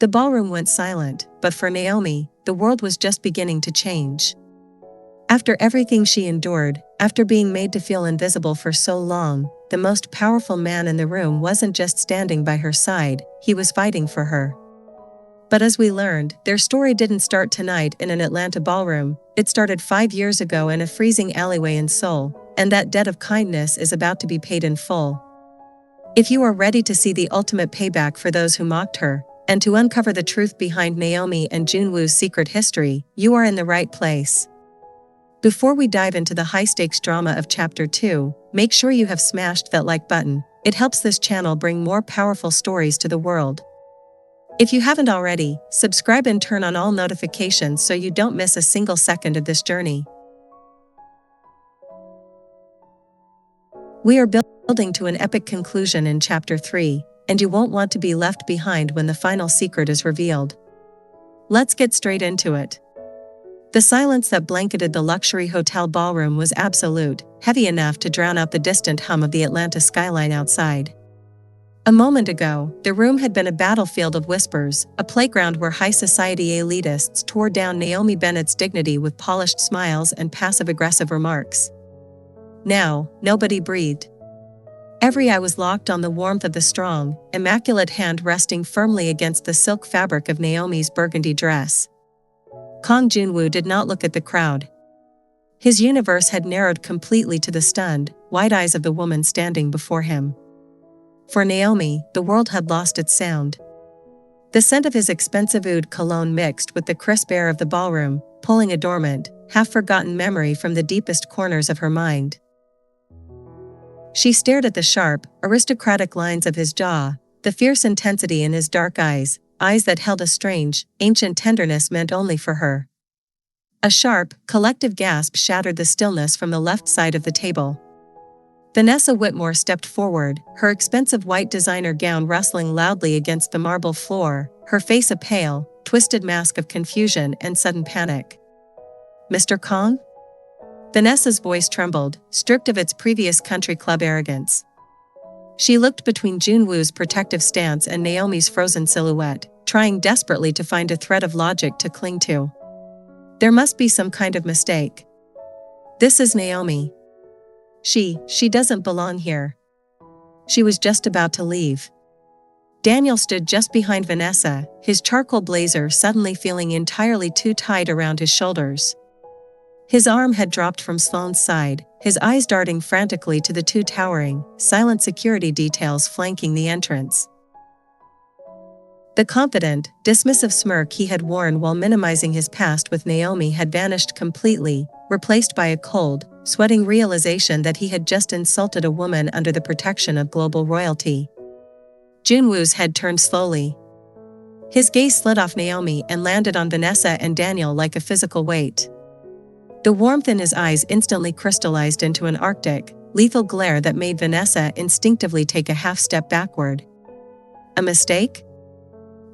The ballroom went silent, but for Naomi, the world was just beginning to change. After everything she endured, after being made to feel invisible for so long, the most powerful man in the room wasn't just standing by her side, he was fighting for her. But as we learned, their story didn't start tonight in an Atlanta ballroom, it started 5 years ago in a freezing alleyway in Seoul, and that debt of kindness is about to be paid in full. If you are ready to see the ultimate payback for those who mocked her, and to uncover the truth behind Naomi and Junwoo's secret history, you are in the right place. Before we dive into the high-stakes drama of Chapter 2, make sure you have smashed that like button. It helps this channel bring more powerful stories to the world. If you haven't already, subscribe and turn on all notifications so you don't miss a single second of this journey. We are building to an epic conclusion in Chapter 3, and you won't want to be left behind when the final secret is revealed. Let's get straight into it. The silence that blanketed the luxury hotel ballroom was absolute, heavy enough to drown out the distant hum of the Atlanta skyline outside. A moment ago, the room had been a battlefield of whispers, a playground where high society elitists tore down Naomi Bennett's dignity with polished smiles and passive-aggressive remarks. Now, nobody breathed. Every eye was locked on the warmth of the strong, immaculate hand resting firmly against the silk fabric of Naomi's burgundy dress. Kang Junwoo did not look at the crowd. His universe had narrowed completely to the stunned, wide eyes of the woman standing before him. For Naomi, the world had lost its sound. The scent of his expensive oud cologne mixed with the crisp air of the ballroom, pulling a dormant, half-forgotten memory from the deepest corners of her mind. She stared at the sharp, aristocratic lines of his jaw, the fierce intensity in his dark eyes that held a strange, ancient tenderness meant only for her. A sharp, collective gasp shattered the stillness from the left side of the table. Vanessa Whitmore stepped forward, her expensive white designer gown rustling loudly against the marble floor, her face a pale, twisted mask of confusion and sudden panic. "Mr. Kang?" Vanessa's voice trembled, stripped of its previous country club arrogance. She looked between Junwoo's protective stance and Naomi's frozen silhouette, trying desperately to find a thread of logic to cling to. There must be some kind of mistake. This is Naomi. She doesn't belong here. She was just about to leave. Daniel stood just behind Vanessa, his charcoal blazer suddenly feeling entirely too tight around his shoulders. His arm had dropped from Sloane's side, his eyes darting frantically to the two towering, silent security details flanking the entrance. The confident, dismissive smirk he had worn while minimizing his past with Naomi had vanished completely, replaced by a cold, sweating realization that he had just insulted a woman under the protection of global royalty. Junwoo's head turned slowly. His gaze slid off Naomi and landed on Vanessa and Daniel like a physical weight. The warmth in his eyes instantly crystallized into an arctic, lethal glare that made Vanessa instinctively take a half-step backward. A mistake?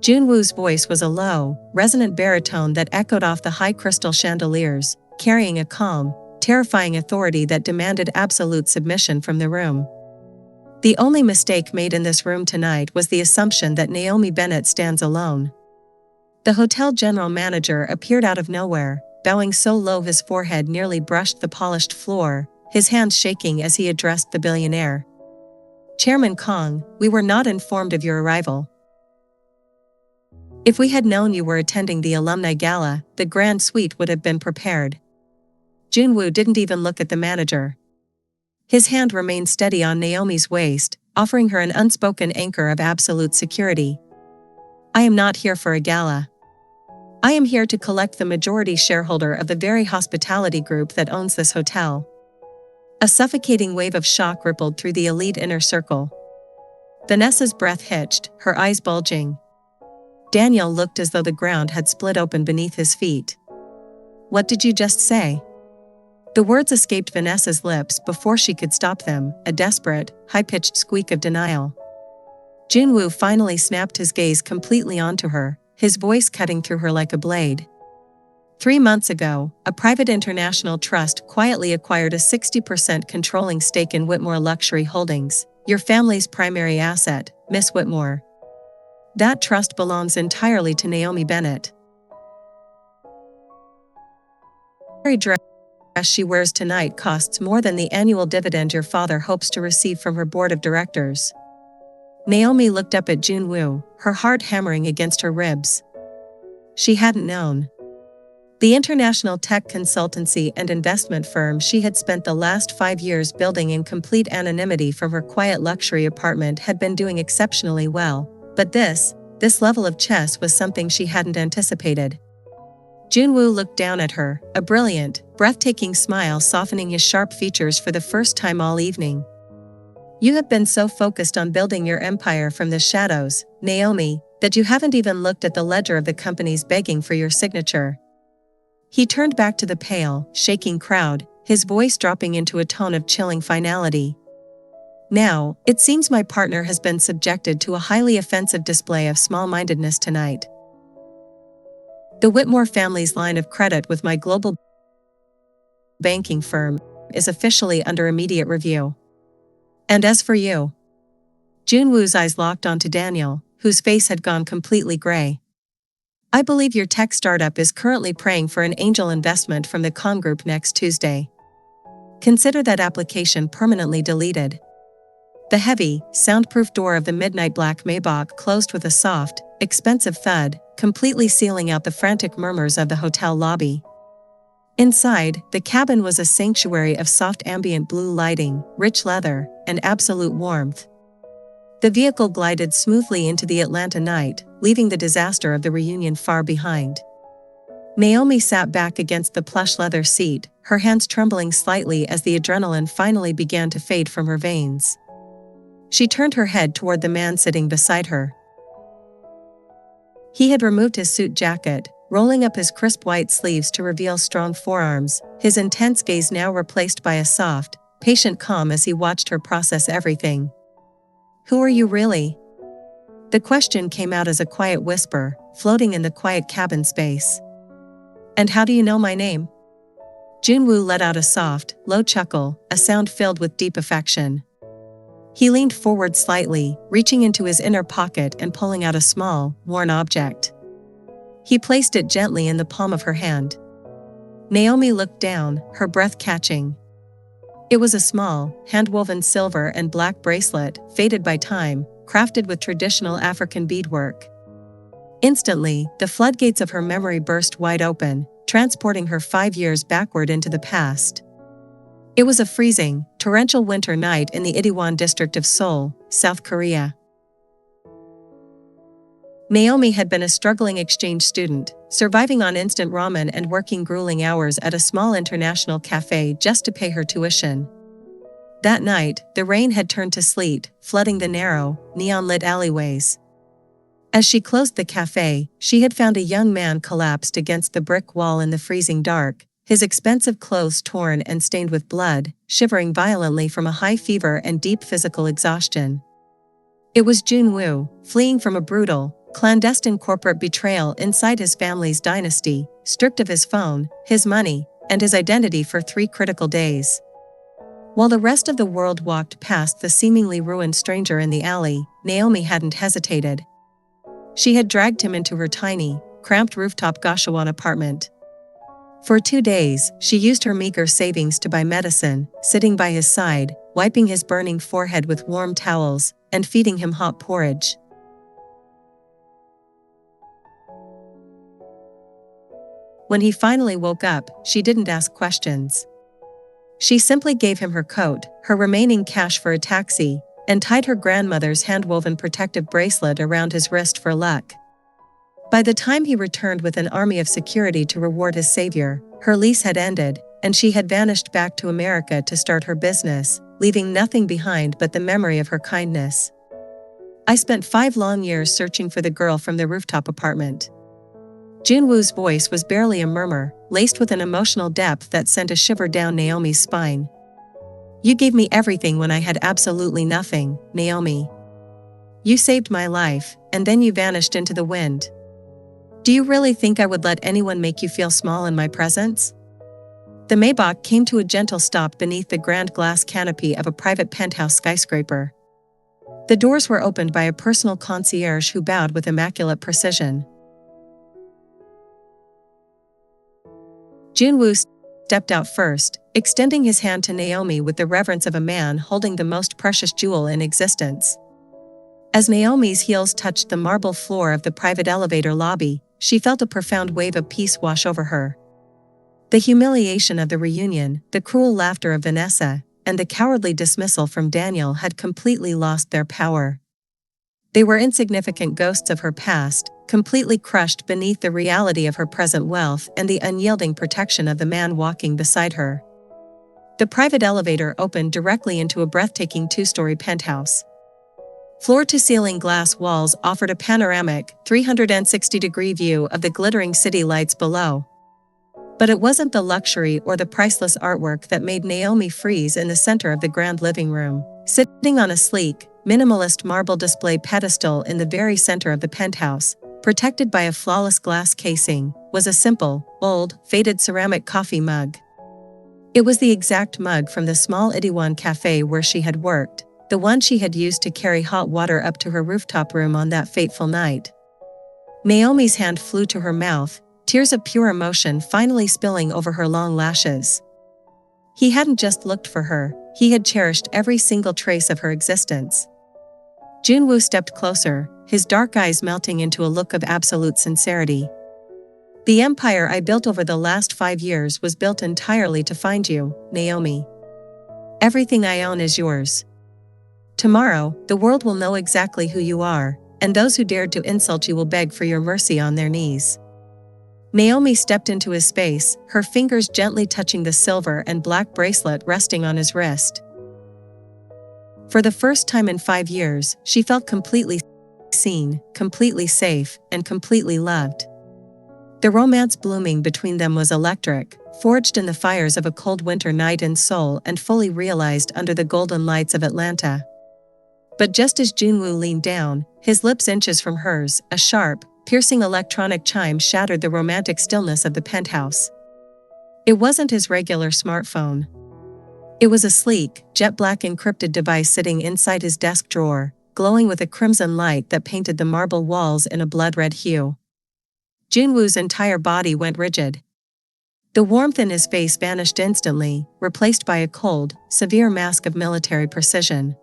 Junwoo's voice was a low, resonant baritone that echoed off the high crystal chandeliers, carrying a calm, terrifying authority that demanded absolute submission from the room. The only mistake made in this room tonight was the assumption that Naomi Bennett stands alone. The hotel general manager appeared out of nowhere, bowing so low his forehead nearly brushed the polished floor, his hands shaking as he addressed the billionaire. "Chairman Kang, we were not informed of your arrival. If we had known you were attending the alumni gala, the grand suite would have been prepared." Junwoo didn't even look at the manager. His hand remained steady on Naomi's waist, offering her an unspoken anchor of absolute security. "I am not here for a gala. I am here to collect the majority shareholder of the very hospitality group that owns this hotel." A suffocating wave of shock rippled through the elite inner circle. Vanessa's breath hitched, her eyes bulging. Daniel looked as though the ground had split open beneath his feet. "What did you just say?" The words escaped Vanessa's lips before she could stop them, a desperate, high-pitched squeak of denial. Junwoo finally snapped his gaze completely onto her, his voice cutting through her like a blade. 3 months ago, a private international trust quietly acquired a 60% controlling stake in Whitmore Luxury Holdings, your family's primary asset, Miss Whitmore. That trust belongs entirely to Naomi Bennett. The dress she wears tonight costs more than the annual dividend your father hopes to receive from her board of directors. Naomi looked up at Junwoo, her heart hammering against her ribs. She hadn't known. The international tech consultancy and investment firm she had spent the last 5 years building in complete anonymity from her quiet luxury apartment had been doing exceptionally well, but this level of chess was something she hadn't anticipated. Junwoo looked down at her, a brilliant, breathtaking smile softening his sharp features for the first time all evening. You have been so focused on building your empire from the shadows, Naomi, that you haven't even looked at the ledger of the companies begging for your signature. He turned back to the pale, shaking crowd, his voice dropping into a tone of chilling finality. Now, it seems my partner has been subjected to a highly offensive display of small-mindedness tonight. The Whitmore family's line of credit with my global banking firm is officially under immediate review. And as for you? Junwoo's eyes locked onto Daniel, whose face had gone completely gray. I believe your tech startup is currently praying for an angel investment from the Con Group next Tuesday. Consider that application permanently deleted. The heavy, soundproof door of the midnight black Maybach closed with a soft, expensive thud, completely sealing out the frantic murmurs of the hotel lobby. Inside, the cabin was a sanctuary of soft ambient blue lighting, rich leather, and absolute warmth. The vehicle glided smoothly into the Atlanta night, leaving the disaster of the reunion far behind. Naomi sat back against the plush leather seat, her hands trembling slightly as the adrenaline finally began to fade from her veins. She turned her head toward the man sitting beside her. He had removed his suit jacket, rolling up his crisp white sleeves to reveal strong forearms, his intense gaze now replaced by a soft, patient calm as he watched her process everything. Who are you really? The question came out as a quiet whisper, floating in the quiet cabin space. And how do you know my name? Junwoo let out a soft, low chuckle, a sound filled with deep affection. He leaned forward slightly, reaching into his inner pocket and pulling out a small, worn object. He placed it gently in the palm of her hand. Naomi looked down, her breath catching. It was a small, hand-woven silver and black bracelet, faded by time, crafted with traditional African beadwork. Instantly, the floodgates of her memory burst wide open, transporting her 5 years backward into the past. It was a freezing, torrential winter night in the Itaewon district of Seoul, South Korea. Naomi had been a struggling exchange student, surviving on instant ramen and working grueling hours at a small international cafe just to pay her tuition. That night, the rain had turned to sleet, flooding the narrow, neon-lit alleyways. As she closed the cafe, she had found a young man collapsed against the brick wall in the freezing dark, his expensive clothes torn and stained with blood, shivering violently from a high fever and deep physical exhaustion. It was Junwoo, fleeing from a brutal, clandestine corporate betrayal inside his family's dynasty, stripped of his phone, his money, and his identity for 3 critical days. While the rest of the world walked past the seemingly ruined stranger in the alley, Naomi hadn't hesitated. She had dragged him into her tiny, cramped rooftop Gashawon apartment. For 2 days, she used her meager savings to buy medicine, sitting by his side, wiping his burning forehead with warm towels, and feeding him hot porridge. When he finally woke up, she didn't ask questions. She simply gave him her coat, her remaining cash for a taxi, and tied her grandmother's hand-woven protective bracelet around his wrist for luck. By the time he returned with an army of security to reward his savior, her lease had ended, and she had vanished back to America to start her business, leaving nothing behind but the memory of her kindness. I spent 5 long years searching for the girl from the rooftop apartment. Junwoo's voice was barely a murmur, laced with an emotional depth that sent a shiver down Naomi's spine. You gave me everything when I had absolutely nothing, Naomi. You saved my life, and then you vanished into the wind. Do you really think I would let anyone make you feel small in my presence? The Maybach came to a gentle stop beneath the grand glass canopy of a private penthouse skyscraper. The doors were opened by a personal concierge who bowed with immaculate precision. Junwoo stepped out first, extending his hand to Naomi with the reverence of a man holding the most precious jewel in existence. As Naomi's heels touched the marble floor of the private elevator lobby, she felt a profound wave of peace wash over her. The humiliation of the reunion, the cruel laughter of Vanessa, and the cowardly dismissal from Daniel had completely lost their power. They were insignificant ghosts of her past, completely crushed beneath the reality of her present wealth and the unyielding protection of the man walking beside her. The private elevator opened directly into a breathtaking two-story penthouse. Floor-to-ceiling glass walls offered a panoramic, 360-degree view of the glittering city lights below. But it wasn't the luxury or the priceless artwork that made Naomi freeze in the center of the grand living room. Sitting on a sleek, minimalist marble display pedestal in the very center of the penthouse, protected by a flawless glass casing, was a simple, old, faded ceramic coffee mug. It was the exact mug from the small Itaewon cafe where she had worked, the one she had used to carry hot water up to her rooftop room on that fateful night. Naomi's hand flew to her mouth, tears of pure emotion finally spilling over her long lashes. He hadn't just looked for her, he had cherished every single trace of her existence. Junwoo stepped closer, his dark eyes melting into a look of absolute sincerity. "The empire I built over the last 5 years was built entirely to find you, Naomi. Everything I own is yours. Tomorrow, the world will know exactly who you are, and those who dared to insult you will beg for your mercy on their knees." Naomi stepped into his space, her fingers gently touching the silver and black bracelet resting on his wrist. For the first time in 5 years, she felt completely seen, completely safe, and completely loved. The romance blooming between them was electric, forged in the fires of a cold winter night in Seoul and fully realized under the golden lights of Atlanta. But just as Junwoo leaned down, his lips inches from hers, a sharp, piercing electronic chime shattered the romantic stillness of the penthouse. It wasn't his regular smartphone. It was a sleek, jet-black encrypted device sitting inside his desk drawer, glowing with a crimson light that painted the marble walls in a blood-red hue. Junwoo's entire body went rigid. The warmth in his face vanished instantly, replaced by a cold, severe mask of military precision.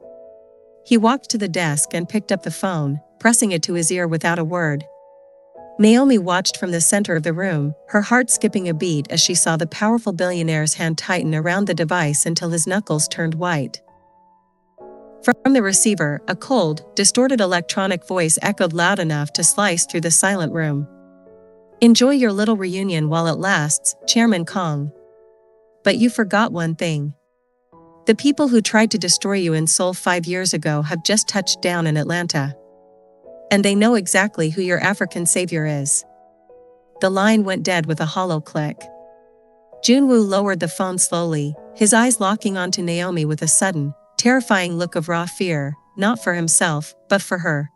He walked to the desk and picked up the phone, pressing it to his ear without a word. Naomi watched from the center of the room, her heart skipping a beat as she saw the powerful billionaire's hand tighten around the device until his knuckles turned white. From the receiver, a cold, distorted electronic voice echoed loud enough to slice through the silent room. "Enjoy your little reunion while it lasts, Chairman Kong. But you forgot one thing. The people who tried to destroy you in Seoul 5 years ago have just touched down in Atlanta. And they know exactly who your African savior is." The line went dead with a hollow click. Junwoo lowered the phone slowly, his eyes locking onto Naomi with a sudden, terrifying look of raw fear, not for himself, but for her.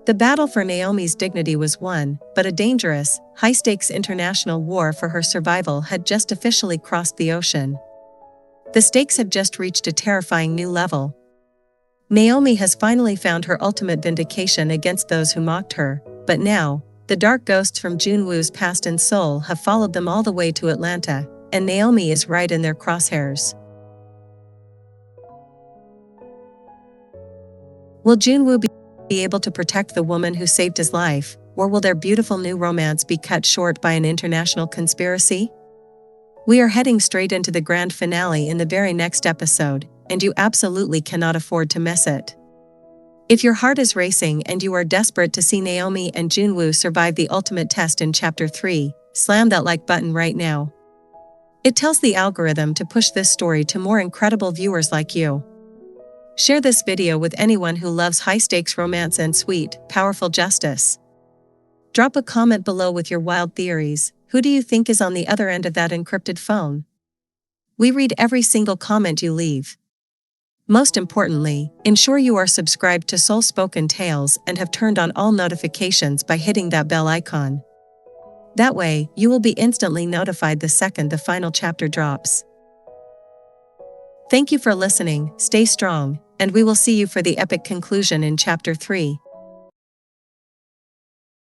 The battle for Naomi's dignity was won, but a dangerous, high-stakes international war for her survival had just officially crossed the ocean. The stakes had just reached a terrifying new level. Naomi has finally found her ultimate vindication against those who mocked her, but now, the dark ghosts from Junwoo's past in Seoul have followed them all the way to Atlanta, and Naomi is right in their crosshairs. Will Junwoo be able to protect the woman who saved his life, or will their beautiful new romance be cut short by an international conspiracy? We are heading straight into the grand finale in the very next episode, and you absolutely cannot afford to miss it. If your heart is racing and you are desperate to see Naomi and Junwoo survive the ultimate test in Chapter 3, slam that like button right now. It tells the algorithm to push this story to more incredible viewers like you. Share this video with anyone who loves high-stakes romance and sweet, powerful justice. Drop a comment below with your wild theories. Who do you think is on the other end of that encrypted phone? We read every single comment you leave. Most importantly, ensure you are subscribed to Soul Spoken Tales and have turned on all notifications by hitting that bell icon. That way, you will be instantly notified the second the final chapter drops. Thank you for listening, stay strong, and we will see you for the epic conclusion in Chapter 3.